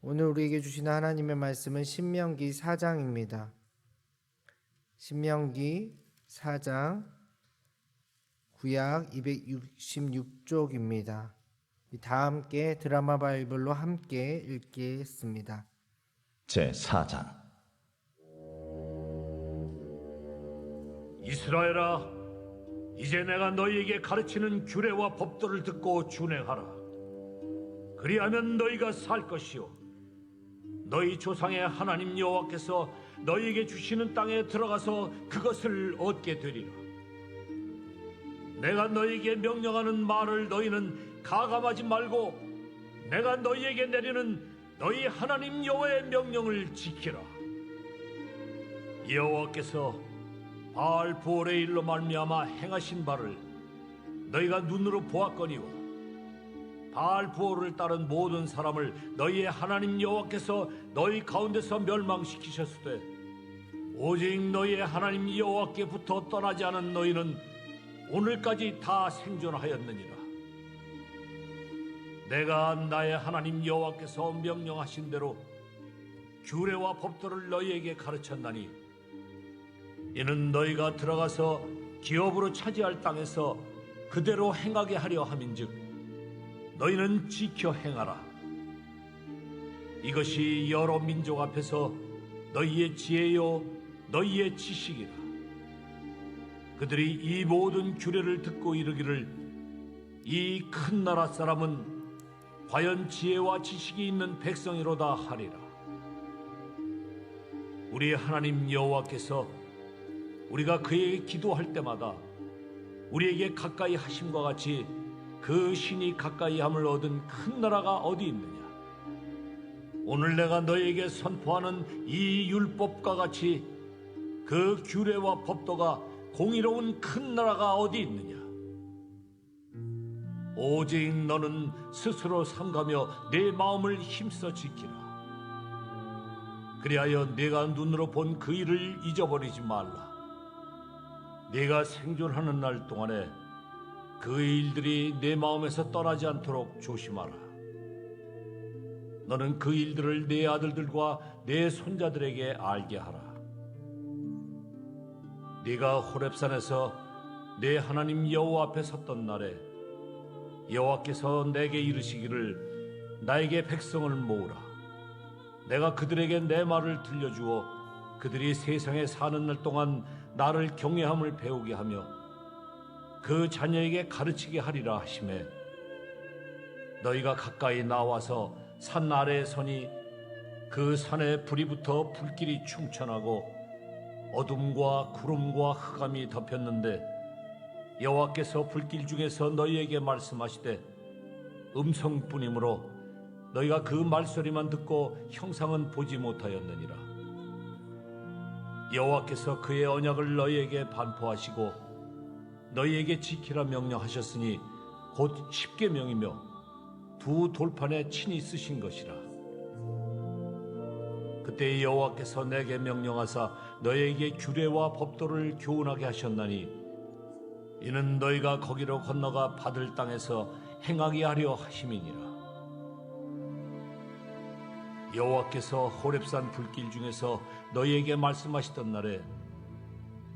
오늘 우리에게 주시는 하나님의 말씀은 신명기 4장입니다. 신명기 4장 구약 266쪽입니다. 다 함께 드라마 바이블로 함께 읽겠습니다. 제4장. 이스라엘아, 이제 내가 너희에게 가르치는 규례와 법도를 듣고 준행하라. 그리하면 너희가 살 것이요 너희 조상의 하나님 여호와께서 너희에게 주시는 땅에 들어가서 그것을 얻게 되리라. 내가 너희에게 명령하는 말을 너희는 가감하지 말고 내가 너희에게 내리는 너희 하나님 여호와의 명령을 지키라. 여호와께서 바알 부올의 일로 말미암아 행하신 바를 너희가 눈으로 보았거니와 바알 부올을 따른 모든 사람을 너희의 하나님 여호와께서 너희 가운데서 멸망시키셨으되 오직 너희의 하나님 여호와께부터 떠나지 않은 너희는 오늘까지 다 생존하였느니라. 내가 나의 하나님 여호와께서 명령하신 대로 규례와 법도를 너희에게 가르쳤나니 이는 너희가 들어가서 기업으로 차지할 땅에서 그대로 행하게 하려 함인즉 너희는 지켜 행하라. 이것이 여러 민족 앞에서 너희의 지혜요 너희의 지식이라. 그들이 이 모든 규례를 듣고 이르기를 이 큰 나라 사람은 과연 지혜와 지식이 있는 백성이로다 하리라. 우리 하나님 여호와께서 우리가 그에게 기도할 때마다 우리에게 가까이 하심과 같이 그 신이 가까이 함을 얻은 큰 나라가 어디 있느냐? 오늘 내가 너희에게 선포하는 이 율법과 같이 그 규례와 법도가 공의로운 큰 나라가 어디 있느냐? 오직 너는 스스로 삼가며 내 마음을 힘써 지키라. 그리하여 내가 눈으로 본 그 일을 잊어버리지 말라. 네가 생존하는 날 동안에 그 일들이 내 마음에서 떠나지 않도록 조심하라. 너는 그 일들을 내 아들들과 내 손자들에게 알게 하라. 네가 호렙산에서 내 하나님 여호와 앞에 섰던 날에 여호와께서 내게 이르시기를 나에게 백성을 모으라. 내가 그들에게 내 말을 들려주어 그들이 세상에 사는 날 동안 나를 경외함을 배우게 하며 그 자녀에게 가르치게 하리라 하시매 너희가 가까이 나와서 산 아래에 서니 그 산에 불이 붙어 불길이 충천하고 어둠과 구름과 흑암이 덮였는데 여호와께서 불길 중에서 너희에게 말씀하시되 음성뿐이므로 너희가 그 말소리만 듣고 형상은 보지 못하였느니라. 여호와께서 그의 언약을 너희에게 반포하시고 너희에게 지키라 명령하셨으니 곧 십계명이며 두 돌판에 친히 쓰신 것이라. 그때 여호와께서 내게 명령하사 너희에게 규례와 법도를 교훈하게 하셨나니 이는 너희가 거기로 건너가 받을 땅에서 행하게 하려 하심이니라. 여호와께서 호렙산 불길 중에서 너희에게 말씀하시던 날에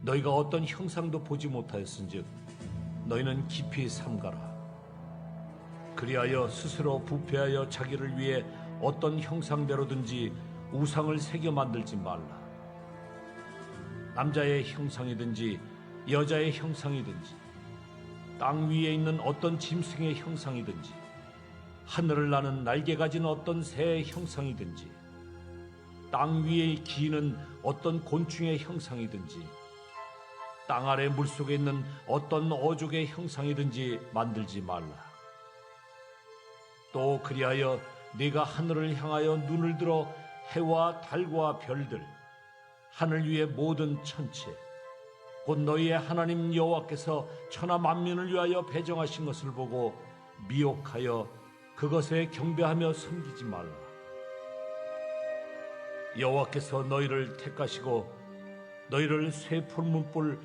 너희가 어떤 형상도 보지 못하였은즉 너희는 깊이 삼가라. 그리하여 스스로 부패하여 자기를 위해 어떤 형상대로든지 우상을 새겨 만들지 말라. 남자의 형상이든지 여자의 형상이든지 땅 위에 있는 어떤 짐승의 형상이든지 하늘을 나는 날개 가진 어떤 새의 형상이든지 땅 위에 기는 어떤 곤충의 형상이든지 땅 아래 물속에 있는 어떤 어족의 형상이든지 만들지 말라. 또 그리하여 네가 하늘을 향하여 눈을 들어 해와 달과 별들 하늘 위의 모든 천체 곧 너희의 하나님 여호와께서 천하 만민을 위하여 배정하신 것을 보고 미혹하여 그것에 경배하며 섬기지 말라. 여호와께서 너희를 택하시고 너희를 쇠 풀문불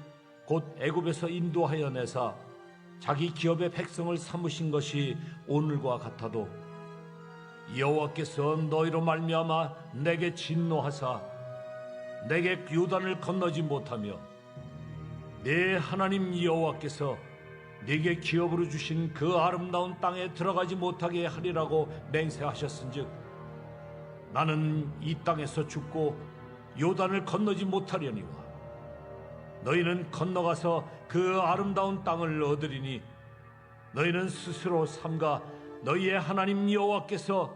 곧 애굽에서 인도하여 내사 자기 기업의 백성을 삼으신 것이 오늘과 같아도 여호와께서 너희로 말미암아 내게 진노하사 내게 요단을 건너지 못하며 내 하나님 여호와께서 네게 기업으로 주신 그 아름다운 땅에 들어가지 못하게 하리라고 맹세하셨은즉 나는 이 땅에서 죽고 요단을 건너지 못하려니와 너희는 건너가서 그 아름다운 땅을 얻으리니 너희는 스스로 삼가 너희의 하나님 여호와께서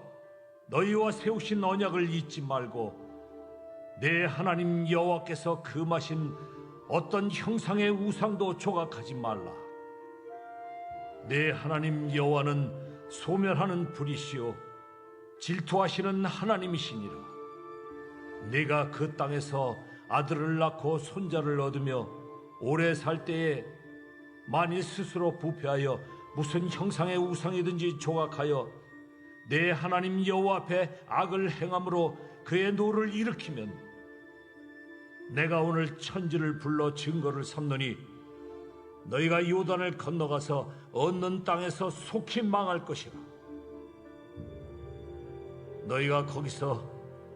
너희와 세우신 언약을 잊지 말고 내 하나님 여호와께서 금하신 어떤 형상의 우상도 조각하지 말라. 내 하나님 여호와는 소멸하는 불이시요 질투하시는 하나님이시니라. 네가 그 땅에서 아들을 낳고 손자를 얻으며 오래 살 때에 만일 스스로 부패하여 무슨 형상의 우상이든지 조각하여 내 하나님 여호와 앞에 악을 행함으로 그의 노를 일으키면 내가 오늘 천지를 불러 증거를 삼노니 너희가 요단을 건너가서 얻는 땅에서 속히 망할 것이라. 너희가 거기서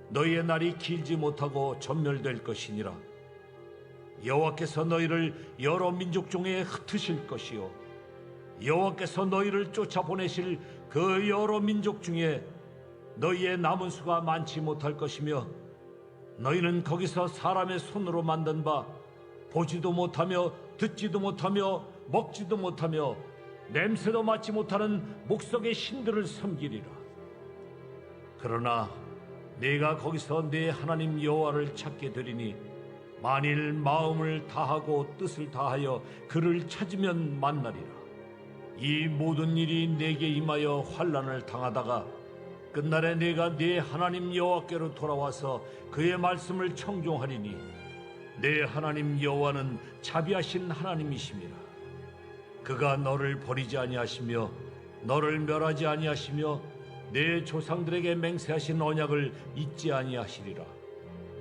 너희의 날이 길지 못하고 전멸될 것이니라. 여호와께서 너희를 여러 민족 중에 흩으실 것이요 여호와께서 너희를 쫓아보내실 그 여러 민족 중에 너희의 남은 수가 많지 못할 것이며 너희는 거기서 사람의 손으로 만든 바 보지도 못하며 듣지도 못하며 먹지도 못하며 냄새도 맡지 못하는 목석의 신들을 섬기리라. 그러나 네가 거기서 네 하나님 여호와를 찾게 되리니 만일 마음을 다하고 뜻을 다하여 그를 찾으면 만나리라. 이 모든 일이 내게 임하여 환난을 당하다가 끝날에 내가 네 하나님 여호와께로 돌아와서 그의 말씀을 청종하리니 내 하나님 여호와는 자비하신 하나님이심이라. 그가 너를 버리지 아니하시며 너를 멸하지 아니하시며 내 조상들에게 맹세하신 언약을 잊지 아니하시리라.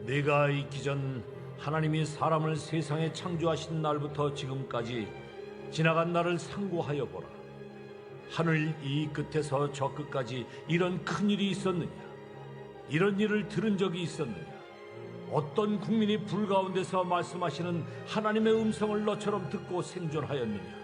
내가 있기 전 하나님이 사람을 세상에 창조하신 날부터 지금까지 지나간 날을 상고하여 보라. 하늘 이 끝에서 저 끝까지 이런 큰 일이 있었느냐? 이런 일을 들은 적이 있었느냐? 어떤 국민이 불 가운데서 말씀하시는 하나님의 음성을 너처럼 듣고 생존하였느냐?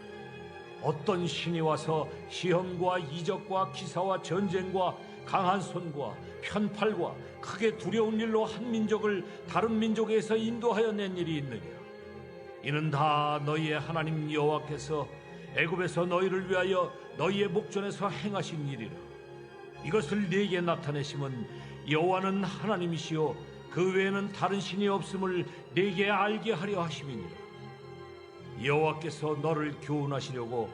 어떤 신이 와서 시험과 이적과 기사와 전쟁과 강한 손과 편팔과 크게 두려운 일로 한 민족을 다른 민족에서 인도하여 낸 일이 있느냐? 이는 다 너희의 하나님 여호와께서 애굽에서 너희를 위하여 너희의 목전에서 행하신 일이라. 이것을 네게 나타내심은 여호와는 하나님이시요 그 외에는 다른 신이 없음을 네게 알게 하려 하심이니라. 여호와께서 너를 교훈하시려고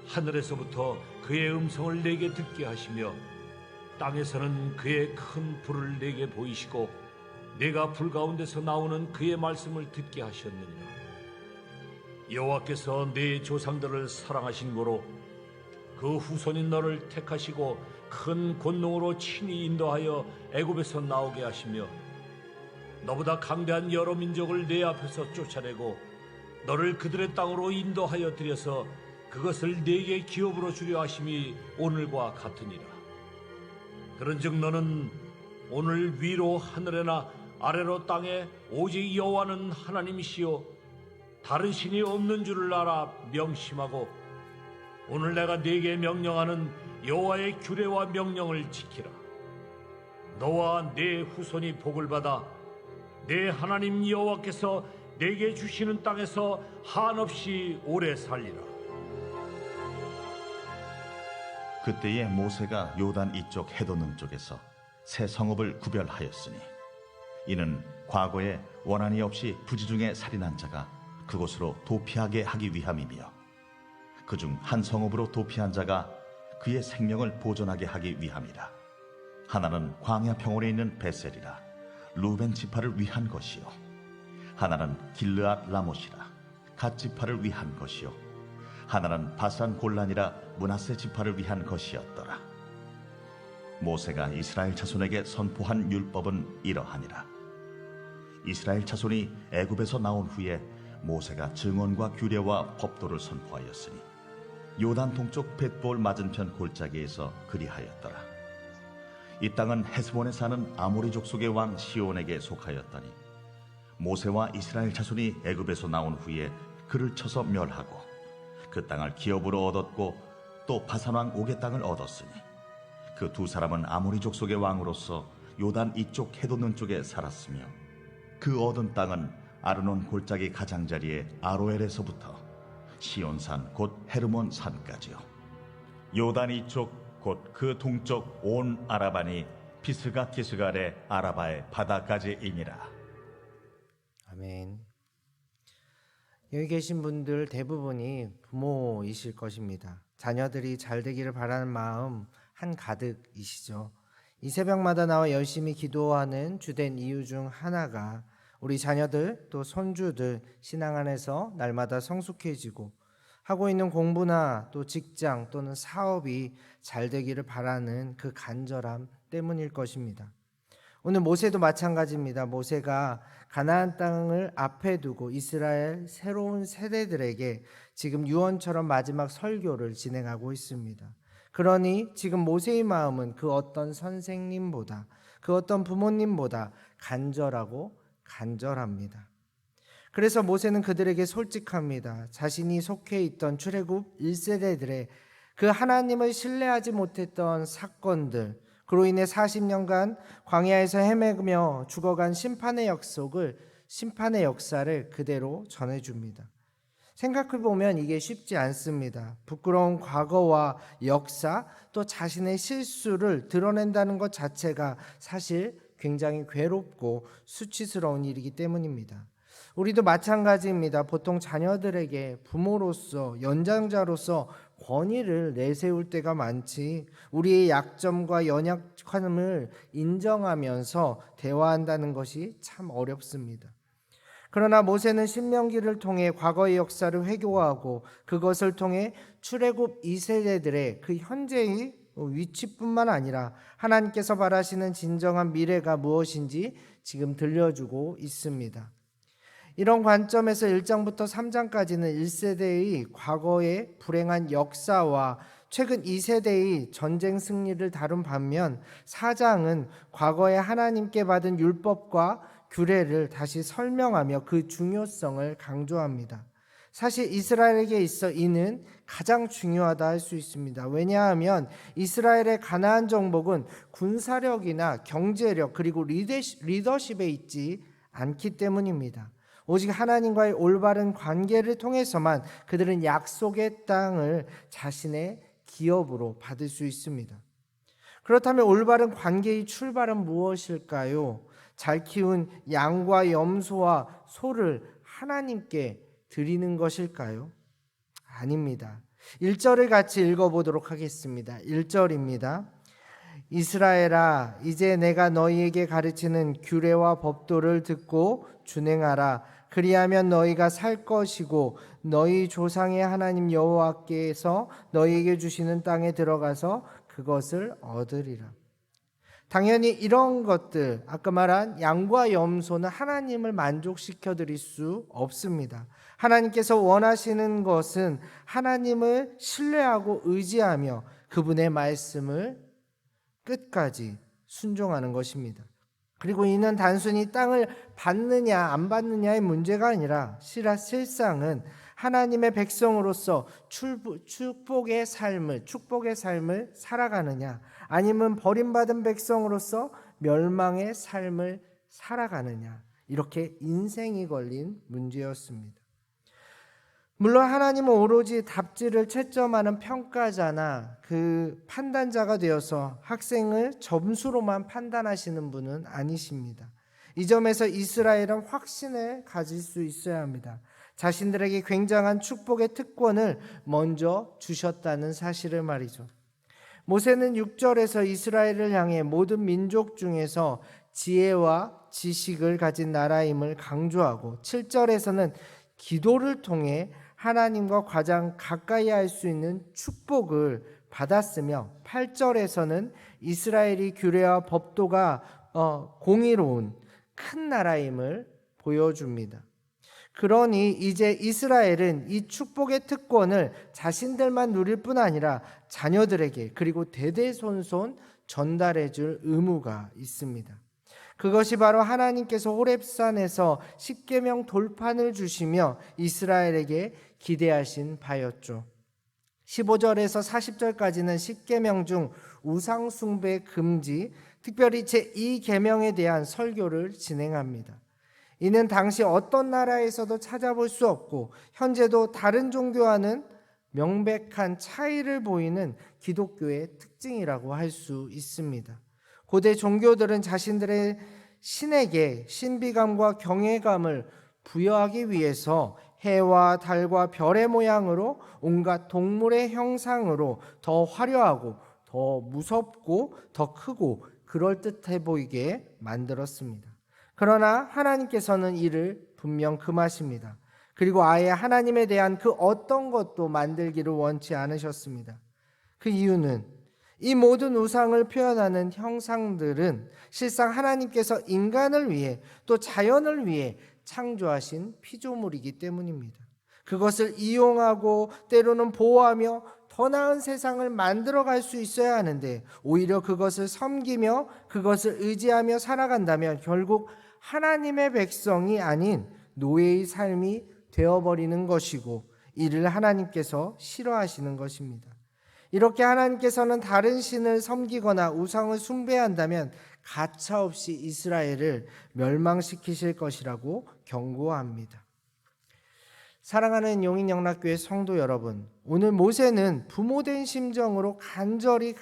하늘에서부터 그의 음성을 내게 듣게 하시며 땅에서는 그의 큰 불을 내게 보이시고 내가 불 가운데서 나오는 그의 말씀을 듣게 하셨느니라. 여호와께서 네 조상들을 사랑하신 고로 그 후손인 너를 택하시고 큰 권능으로 친히 인도하여 애굽에서 나오게 하시며 너보다 강대한 여러 민족을 내 앞에서 쫓아내고 너를 그들의 땅으로 인도하여 들여서 그것을 네게 기업으로 주려 하심이 오늘과 같으니라. 그런즉 너는 오늘 위로 하늘에나 아래로 땅에 오직 여호와는 하나님이시요 다른 신이 없는 줄을 알아 명심하고 오늘 내가 네게 명령하는 여호와의 규례와 명령을 지키라. 너와 네 후손이 복을 받아 내 하나님 여호와께서 내게 주시는 땅에서 한없이 오래 살리라. 그때에 모세가 요단 이쪽 해돋는 쪽에서 새 성읍을 구별하였으니 이는 과거에 원한이 없이 부지 중에 살인한 자가 그곳으로 도피하게 하기 위함이며 그중 한 성읍으로 도피한 자가 그의 생명을 보존하게 하기 위함이라. 하나는 광야 평원에 있는 베셀이라 루벤 지파를 위한 것이요 하나는 길르앗 라못이라 갓 지파를 위한 것이요 하나는 바산 골란이라 므낫세 지파를 위한 것이었더라. 모세가 이스라엘 자손에게 선포한 율법은 이러하니라. 이스라엘 자손이 애굽에서 나온 후에 모세가 증언과 규례와 법도를 선포하였으니 요단 동쪽 벳볼 맞은편 골짜기에서 그리하였더라. 이 땅은 헤스본에 사는 아모리 족속의 왕 시온에게 속하였더니 모세와 이스라엘 자손이 애굽에서 나온 후에 그를 쳐서 멸하고 그 땅을 기업으로 얻었고 또 바산 왕 옥의 땅을 얻었으니 그 두 사람은 아모리 족속의 왕으로서 요단 이쪽 해돋는 쪽에 살았으며 그 얻은 땅은 아르논 골짜기 가장자리에 아로엘에서부터 시온산 곧 헤르몬 산까지요. 요단 이쪽 곧 그 동쪽 온 아라바니 비스가 기스갈의 아라바의 바다까지이니라. 아멘. 여기 계신 분들 대부분이 부모이실 것입니다. 자녀들이 잘 되기를 바라는 마음 한가득이시죠. 이 새벽마다 나와 열심히 기도하는 주된 이유 중 하나가 우리 자녀들 또 손주들 신앙 안에서 날마다 성숙해지고 하고 있는 공부나 또 직장 또는 사업이 잘 되기를 바라는 그 간절함 때문일 것입니다. 오늘 모세도 마찬가지입니다. 모세가 가나안 땅을 앞에 두고 이스라엘 새로운 세대들에게 지금 유언처럼 마지막 설교를 진행하고 있습니다. 그러니 지금 모세의 마음은 그 어떤 선생님보다 그 어떤 부모님보다 간절하고 간절합니다. 그래서 모세는 그들에게 솔직합니다. 자신이 속해 있던 출애굽 1세대들의 그 하나님을 신뢰하지 못했던 사건들, 그로 인해 40년간 광야에서 헤매며 죽어간 심판의 역사를 그대로 전해줍니다. 생각해보면 이게 쉽지 않습니다. 부끄러운 과거와 역사, 또 자신의 실수를 드러낸다는 것 자체가 사실 굉장히 괴롭고 수치스러운 일이기 때문입니다. 우리도 마찬가지입니다. 보통 자녀들에게 부모로서 연장자로서 권위를 내세울 때가 많지 우리의 약점과 연약함을 인정하면서 대화한다는 것이 참 어렵습니다. 그러나 모세는 신명기를 통해 과거의 역사를 회고하고 그것을 통해 출애굽 2세대들의 그 현재의 위치뿐만 아니라 하나님께서 바라시는 진정한 미래가 무엇인지 지금 들려주고 있습니다. 이런 관점에서 1장부터 3장까지는 1세대의 과거의 불행한 역사와 최근 2세대의 전쟁 승리를 다룬 반면 4장은 과거에 하나님께 받은 율법과 규례를 다시 설명하며 그 중요성을 강조합니다. 사실 이스라엘에게 있어 이는 가장 중요하다 할 수 있습니다. 왜냐하면 이스라엘의 가나안 정복은 군사력이나 경제력 그리고 리더십에 있지 않기 때문입니다. 오직 하나님과의 올바른 관계를 통해서만 그들은 약속의 땅을 자신의 기업으로 받을 수 있습니다. 그렇다면 올바른 관계의 출발은 무엇일까요? 잘 키운 양과 염소와 소를 하나님께 드리는 것일까요? 아닙니다. 1절을 같이 읽어보도록 하겠습니다. 1절입니다. 이스라엘아, 이제 내가 너희에게 가르치는 규례와 법도를 듣고 준행하라. 그리하면 너희가 살 것이고 너희 조상의 하나님 여호와께서 너희에게 주시는 땅에 들어가서 그것을 얻으리라. 당연히 이런 것들, 아까 말한 양과 염소는 하나님을 만족시켜 드릴 수 없습니다. 하나님께서 원하시는 것은 하나님을 신뢰하고 의지하며 그분의 말씀을 끝까지 순종하는 것입니다. 그리고 이는 단순히 땅을 받느냐 안 받느냐의 문제가 아니라 실상은 하나님의 백성으로서 축복의 삶을 살아가느냐 아니면 버림받은 백성으로서 멸망의 삶을 살아가느냐, 이렇게 인생이 걸린 문제였습니다. 물론 하나님은 오로지 답지를 채점하는 평가자나 그 판단자가 되어서 학생을 점수로만 판단하시는 분은 아니십니다. 이 점에서 이스라엘은 확신을 가질 수 있어야 합니다. 자신들에게 굉장한 축복의 특권을 먼저 주셨다는 사실을 말이죠. 모세는 6절에서 이스라엘을 향해 모든 민족 중에서 지혜와 지식을 가진 나라임을 강조하고 7절에서는 기도를 통해 하나님과 가장 가까이 할 수 있는 축복을 받았으며 8절에서는 이스라엘이 규례와 법도가 공의로운 큰 나라임을 보여줍니다. 그러니 이제 이스라엘은 이 축복의 특권을 자신들만 누릴 뿐 아니라 자녀들에게 그리고 대대손손 전달해 줄 의무가 있습니다. 그것이 바로 하나님께서 호렙산에서 십계명 돌판을 주시며 이스라엘에게 기대하신 바였죠. 15절에서 40절까지는 십계명 중 우상 숭배 금지, 특별히 제2계명에 대한 설교를 진행합니다. 이는 당시 어떤 나라에서도 찾아볼 수 없고 현재도 다른 종교와는 명백한 차이를 보이는 기독교의 특징이라고 할 수 있습니다. 고대 종교들은 자신들의 신에게 신비감과 경외감을 부여하기 위해서 해와 달과 별의 모양으로 온갖 동물의 형상으로 더 화려하고 더 무섭고 더 크고 그럴듯해 보이게 만들었습니다. 그러나 하나님께서는 이를 분명 금하십니다. 그리고 아예 하나님에 대한 그 어떤 것도 만들기를 원치 않으셨습니다. 그 이유는 이 모든 우상을 표현하는 형상들은 실상 하나님께서 인간을 위해 또 자연을 위해 창조하신 피조물이기 때문입니다. 그것을 이용하고 때로는 보호하며 더 나은 세상을 만들어갈 수 있어야 하는데 오히려 그것을 섬기며 그것을 의지하며 살아간다면 결국 하나님의 백성이 아닌 노예의 삶이 되어버리는 것이고 이를 하나님께서 싫어하시는 것입니다. 이렇게 하나님께서는 다른 신을 섬기거나 우상을 숭배한다면 가차없이 이스라엘을 멸망시키실 것이라고 경고합니다. 사랑하는 용인영락교회 성도 여러분, 오늘 모세는 부모된 심정으로 간절히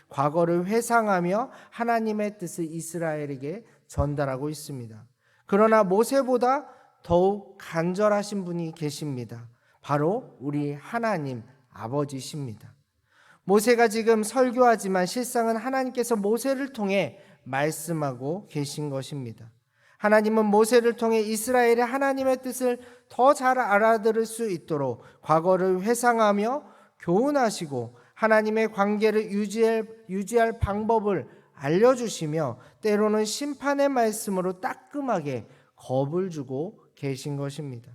과거를 회상하며 하나님의 뜻을 이스라엘에게 전달하고 있습니다. 그러나 모세보다 더욱 간절하신 분이 계십니다. 바로 우리 하나님 아버지십니다. 모세가 지금 설교하지만 실상은 하나님께서 모세를 통해 말씀하고 계신 것입니다. 하나님은 모세를 통해 이스라엘의 하나님의 뜻을 더 잘 알아들을 수 있도록 과거를 회상하며 교훈하시고 하나님의 관계를 유지할 방법을 알려주시며 때로는 심판의 말씀으로 따끔하게 겁을 주고 계신 것입니다.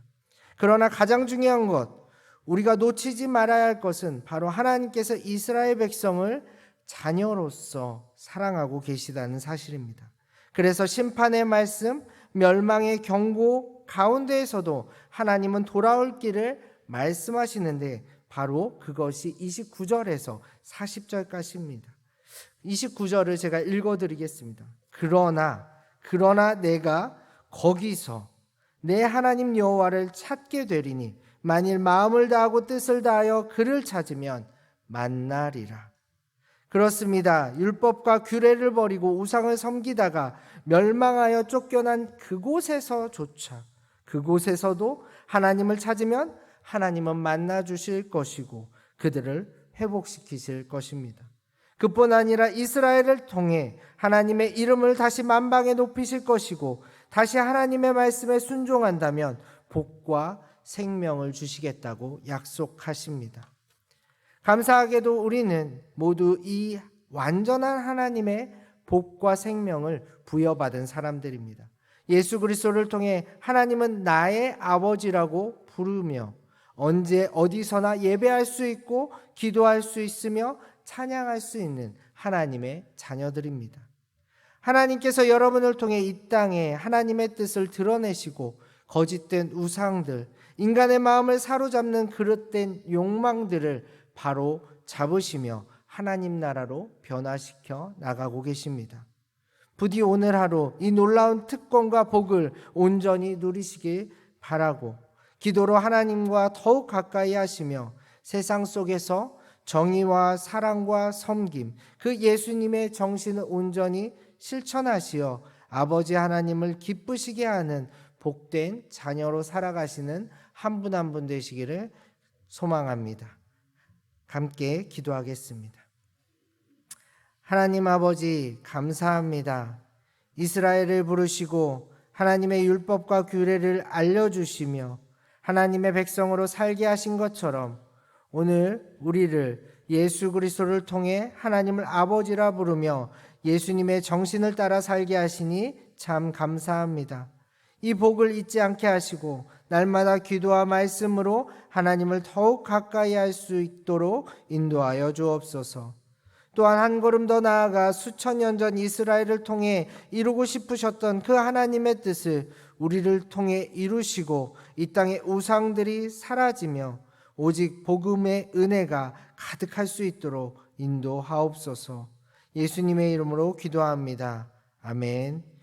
그러나 가장 중요한 것, 우리가 놓치지 말아야 할 것은 바로 하나님께서 이스라엘 백성을 자녀로서 사랑하고 계시다는 사실입니다. 그래서 심판의 말씀, 멸망의 경고 가운데에서도 하나님은 돌아올 길을 말씀하시는데 바로 그것이 29절에서 40절까지입니다. 29절을 제가 읽어드리겠습니다. 그러나 내가 거기서 내 하나님 여호와를 찾게 되리니 만일 마음을 다하고 뜻을 다하여 그를 찾으면 만나리라. 그렇습니다. 율법과 규례를 버리고 우상을 섬기다가 멸망하여 쫓겨난 그곳에서도 하나님을 찾으면 하나님은 만나 주실 것이고 그들을 회복시키실 것입니다. 그뿐 아니라 이스라엘을 통해 하나님의 이름을 다시 만방에 높이실 것이고 다시 하나님의 말씀에 순종한다면 복과 생명을 주시겠다고 약속하십니다. 감사하게도 우리는 모두 이 완전한 하나님의 복과 생명을 부여받은 사람들입니다. 예수 그리스도를 통해 하나님은 나의 아버지라고 부르며 언제 어디서나 예배할 수 있고 기도할 수 있으며 찬양할 수 있는 하나님의 자녀들입니다. 하나님께서 여러분을 통해 이 땅에 하나님의 뜻을 드러내시고 거짓된 우상들, 인간의 마음을 사로잡는 그릇된 욕망들을 바로 잡으시며 하나님 나라로 변화시켜 나가고 계십니다. 부디 오늘 하루 이 놀라운 특권과 복을 온전히 누리시길 바라고 기도로 하나님과 더욱 가까이 하시며 세상 속에서 정의와 사랑과 섬김, 그 예수님의 정신을 온전히 실천하시어 아버지 하나님을 기쁘시게 하는 복된 자녀로 살아가시는 한 분 한 분 되시기를 소망합니다. 함께 기도하겠습니다. 하나님 아버지 감사합니다. 이스라엘을 부르시고 하나님의 율법과 규례를 알려주시며 하나님의 백성으로 살게 하신 것처럼 오늘 우리를 예수 그리스도를 통해 하나님을 아버지라 부르며 예수님의 정신을 따라 살게 하시니 참 감사합니다. 이 복을 잊지 않게 하시고 날마다 기도와 말씀으로 하나님을 더욱 가까이 할 수 있도록 인도하여 주옵소서. 또한 한 걸음 더 나아가 수천 년 전 이스라엘을 통해 이루고 싶으셨던 그 하나님의 뜻을 우리를 통해 이루시고 이 땅의 우상들이 사라지며 오직 복음의 은혜가 가득할 수 있도록 인도하옵소서. 예수님의 이름으로 기도합니다. 아멘.